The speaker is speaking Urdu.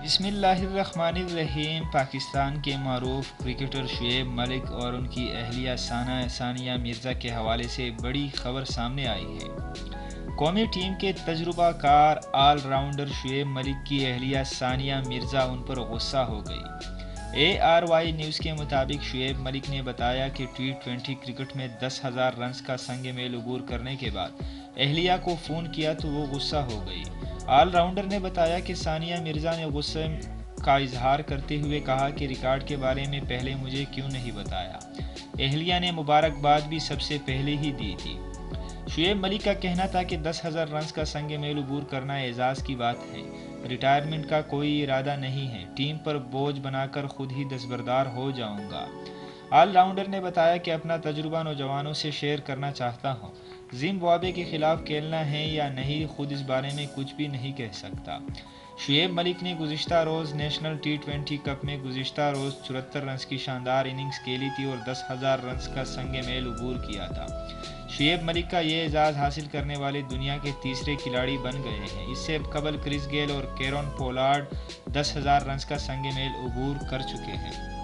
بسم اللہ الرحمن الرحیم۔ پاکستان کے معروف کرکٹر شعیب ملک اور ان کی اہلیہ ثانیہ مرزا کے حوالے سے بڑی خبر سامنے آئی ہے۔ قومی ٹیم کے تجربہ کار آل راؤنڈر شعیب ملک کی اہلیہ ثانیہ مرزا ان پر غصہ ہو گئی۔ ARY نیوز کے مطابق شعیب ملک نے بتایا کہ T20 کرکٹ میں 10,000 رنز کا سنگ میل عبور کرنے کے بعد اہلیہ کو فون کیا تو وہ غصہ ہو گئی۔ آل راؤنڈر نے بتایا کہ ثانیہ مرزا نے غصے کا اظہار کرتے ہوئے کہا کہ ریکارڈ کے بارے میں پہلے مجھے کیوں نہیں بتایا۔ اہلیہ نے مبارکباد بھی سب سے پہلے ہی دی تھی۔ شعیب ملک کا کہنا تھا کہ 10,000 رنز کا سنگ میل عبور کرنا اعزاز کی بات ہے۔ ریٹائرمنٹ کا کوئی ارادہ نہیں ہے، ٹیم پر بوجھ بنا کر خود ہی دستبردار ہو جاؤں گا۔ آل راؤنڈر نے بتایا کہ اپنا تجربہ نوجوانوں سے شیئر کرنا چاہتا ہوں۔ زمبابوے کے خلاف کھیلنا ہے یا نہیں خود اس بارے میں کچھ بھی نہیں کہہ سکتا۔ شعیب ملک نے گزشتہ روز نیشنل T20 کپ میں گزشتہ روز 74 رنز کی شاندار اننگز کھیلی تھی اور 10,000 رنز کا سنگ میل عبور کیا تھا۔ شعیب ملک کا یہ اعزاز حاصل کرنے والے دنیا کے تیسرے کھلاڑی بن گئے ہیں۔ اس سے قبل کرس گیل اور کیرون پولارڈ 10,000 رنز کا سنگ میل عبور کر چکے ہیں۔